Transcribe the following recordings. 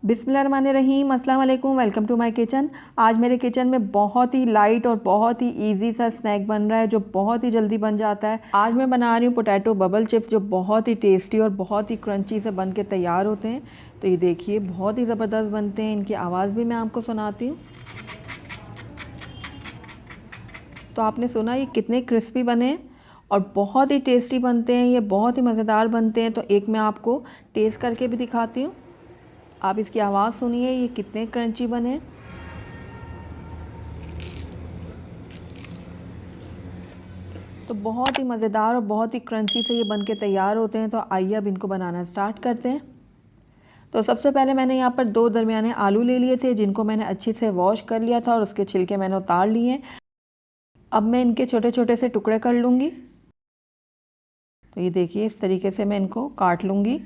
बिस्मिल्लाहिर्रहमानिर्रहीम, अस्सलाम वालेकुम। Welcome to my kitchen. आज मेरे किचन में बहुत ही लाइट और बहुत ही इजी सा स्नैक बन रहा है जो बहुत ही जल्दी बन जाता है। आज मैं बना रही हूँ पोटैटो बबल चिप्स जो बहुत ही टेस्टी और बहुत ही क्रंची से बन के तैयार होते हैं। तो ये देखिए बहुत ही ज़बरदस्त बनते हैं। इनकी आवाज़ भी मैं आपको सुनाती हूँ। तो आपने सुना ये कितने क्रिस्पी बने हैं और बहुत ही टेस्टी बनते हैं। ये बहुत ही मज़ेदार बनते हैं। तो एक मैं आपको टेस्ट करके भी दिखाती हूँ। आप इसकी आवाज़ सुनिए, ये कितने क्रंची बने। तो बहुत ही मज़ेदार और बहुत ही क्रंची से ये बन के तैयार होते हैं। तो आइए अब इनको बनाना स्टार्ट करते हैं। तो सबसे पहले मैंने यहाँ पर 2 दरमियाने आलू ले लिए थे जिनको मैंने अच्छे से वॉश कर लिया था और उसके छिलके मैंने उतार लिए। अब मैं इनके छोटे छोटे से टुकड़े कर लूँगी। तो ये देखिए इस तरीके से मैं इनको काट लूँगी।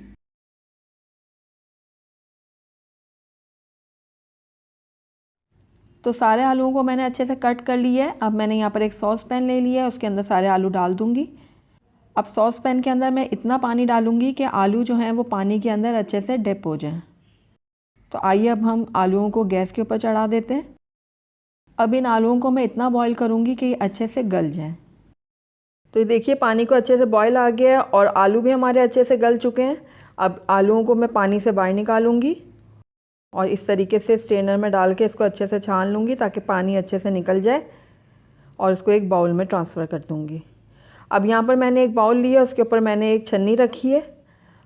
तो सारे आलूओं को मैंने अच्छे से कट कर लिया है। अब मैंने यहाँ पर एक सॉस पैन ले लिया है, उसके अंदर सारे आलू डाल दूँगी। अब सॉस पैन के अंदर मैं इतना पानी डालूँगी कि आलू जो हैं वो पानी के अंदर अच्छे से डिप हो जाएं। तो आइए अब हम आलूओं को गैस के ऊपर चढ़ा देते हैं। अब इन आलूओं को मैं इतना बॉईल करूँगी कि ये अच्छे से गल जाएं। तो ये देखिए पानी को अच्छे से बॉईल आ गया है और आलू भी हमारे अच्छे से गल चुके हैं। अब आलूओं को मैं पानी से बाहर निकालूँगी और इस तरीके से स्ट्रेनर में डाल के इसको अच्छे से छान लूँगी ताकि पानी अच्छे से निकल जाए और इसको एक बाउल में ट्रांसफ़र कर दूँगी। अब यहाँ पर मैंने एक बाउल लिया, उसके ऊपर मैंने एक छन्नी रखी है।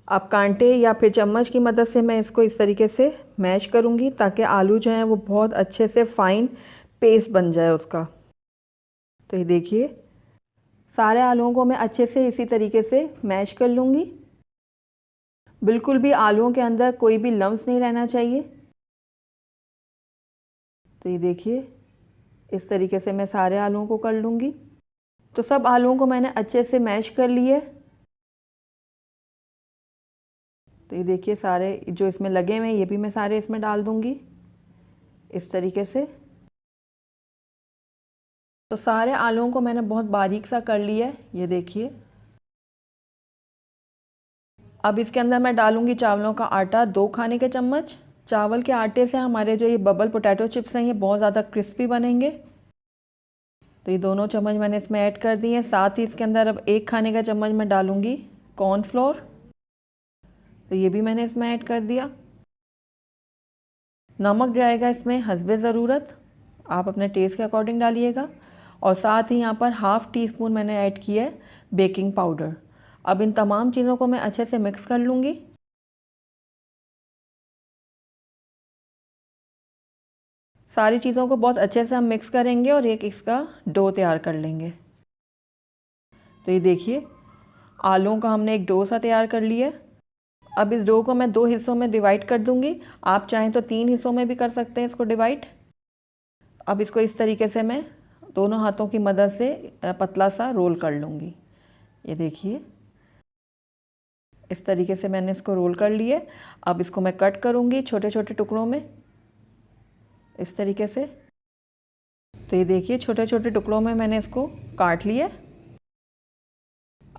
अब कांटे या फिर चम्मच की मदद से मैं इसको इस तरीके से मैश करूँगी ताकि आलू जो हैं वो बहुत अच्छे से फ़ाइन पेस्ट बन जाए उसका। तो ये देखिए सारे आलूओं को मैं अच्छे से इसी तरीके से मैश कर लूँगी। बिल्कुल भी आलूओं के अंदर कोई भी लम्स नहीं रहना चाहिए। तो ये देखिए इस तरीके से मैं सारे आलूओं को कर लूँगी। तो सब आलूओं को मैंने अच्छे से मैश कर लिए। तो ये देखिए सारे जो इसमें लगे हुए हैं ये भी मैं सारे इसमें डाल दूँगी इस तरीके से। तो सारे आलूओं को मैंने बहुत बारीक सा कर लिया है, ये देखिए। अब इसके अंदर मैं डालूँगी चावलों का आटा 2 खाने के चम्मच। चावल के आटे से हमारे जो ये बबल पोटैटो चिप्स हैं ये बहुत ज़्यादा क्रिस्पी बनेंगे। तो ये दोनों चम्मच मैंने इसमें ऐड कर दिए हैं। साथ ही इसके अंदर अब 1 खाने का चम्मच मैं डालूँगी कॉर्नफ्लोर। तो ये भी मैंने इसमें ऐड कर दिया। नमक जाएगा इसमें हस्बे ज़रूरत, आप अपने टेस्ट के अकॉर्डिंग डालिएगा। और साथ ही यहाँ पर हाफ़ टी स्पून मैंने ऐड किया है बेकिंग पाउडर। अब इन तमाम चीज़ों को मैं अच्छे से मिक्स कर लूँगी। सारी चीज़ों को बहुत अच्छे से हम मिक्स करेंगे और एक इसका डो तैयार कर लेंगे। तो ये देखिए आलूओं का हमने एक डो सा तैयार कर लिया है। अब इस डो को मैं 2 हिस्सों में डिवाइड कर दूँगी। आप चाहें तो 3 हिस्सों में भी कर सकते हैं इसको डिवाइड। अब इसको इस तरीके से मैं दोनों हाथों की मदद से पतला सा रोल कर लूँगी। ये देखिए इस तरीके से मैंने इसको रोल कर लिए। अब इसको मैं कट करूँगी छोटे छोटे टुकड़ों में इस तरीके से। तो ये देखिए छोटे छोटे टुकड़ों में मैंने इसको काट लिया।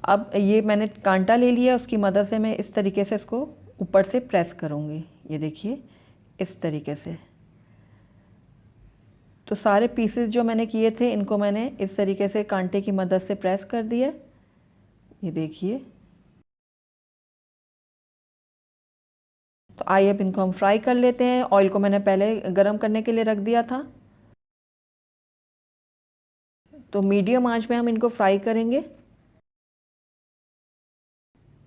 अब ये मैंने कांटा ले लिया, उसकी मदद से मैं इस तरीके से इसको ऊपर से प्रेस करूँगी। ये देखिए इस तरीके से। तो सारे पीसेस जो मैंने किए थे इनको मैंने इस तरीके से कांटे की मदद से प्रेस कर दिया। ये देखिए। तो आइए अब इनको हम फ्राई कर लेते हैं। ऑयल को मैंने पहले गरम करने के लिए रख दिया था। तो मीडियम आंच में हम इनको फ्राई करेंगे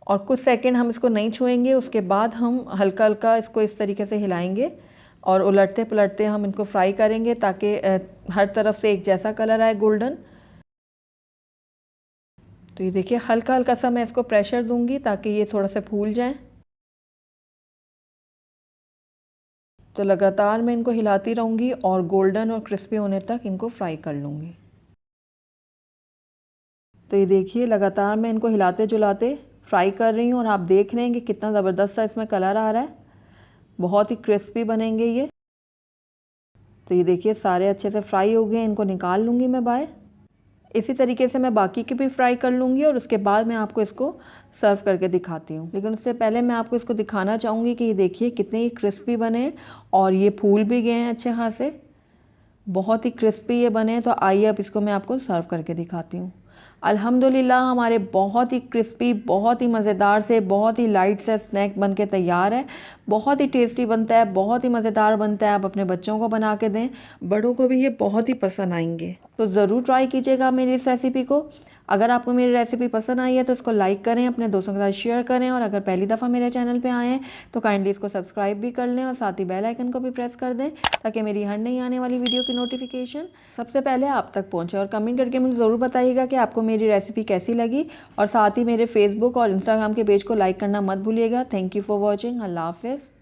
और कुछ सेकंड हम इसको नहीं छुएंगे। उसके बाद हम हल्का हल्का इसको इस तरीके से हिलाएंगे और उलटते पलटते हम इनको फ्राई करेंगे ताकि हर तरफ से एक जैसा कलर आए गोल्डन। तो ये देखिए हल्का हल्का सा मैं इसको प्रेशर दूंगी ताकि ये थोड़ा सा फूल जाए। तो लगातार मैं इनको हिलाती रहूँगी और गोल्डन और क्रिस्पी होने तक इनको फ्राई कर लूँगी। तो ये देखिए लगातार मैं इनको हिलाते जुलाते फ्राई कर रही हूँ और आप देख रहे हैं कि कितना ज़बरदस्त सा इसमें कलर आ रहा है। बहुत ही क्रिस्पी बनेंगे ये। तो ये देखिए सारे अच्छे से फ्राई हो गए, इनको निकाल लूँगी मैं बाहर। इसी तरीके से मैं बाकी के भी फ्राई कर लूँगी और उसके बाद मैं आपको इसको सर्व करके दिखाती हूँ। लेकिन उससे पहले मैं आपको इसको दिखाना चाहूँगी कि ये देखिए कितने ही क्रिस्पी बने हैं और ये फूल भी गए हैं अच्छे खासे, बहुत ही क्रिस्पी ये बने हैं। तो आइए अब इसको मैं आपको सर्व करके दिखाती हूँ। अल्हम्दुलिल्लाह हमारे बहुत ही क्रिस्पी, बहुत ही मज़ेदार से, बहुत ही लाइट से स्नैक बन के तैयार है। बहुत ही टेस्टी बनता है, बहुत ही मज़ेदार बनता है। आप अपने बच्चों को बना के दें, बड़ों को भी ये बहुत ही पसंद आएंगे। तो ज़रूर ट्राई कीजिएगा मेरी इस रेसिपी को। अगर आपको मेरी रेसिपी पसंद आई है तो इसको लाइक करें, अपने दोस्तों के साथ शेयर करें और अगर पहली दफ़ा मेरे चैनल पे आए हैं तो काइंडली इसको सब्सक्राइब भी कर लें और साथ ही बेल आइकन को भी प्रेस कर दें ताकि मेरी हर नई आने वाली वीडियो की नोटिफिकेशन सबसे पहले आप तक पहुंचे। और कमेंट करके मुझे ज़रूर बताइएगा कि आपको मेरी रेसिपी कैसी लगी और साथ ही मेरे फेसबुक और इंस्टाग्राम के पेज को लाइक करना मत भूलिएगा। Thank you for watching. अल्लाह हाफ़िज़।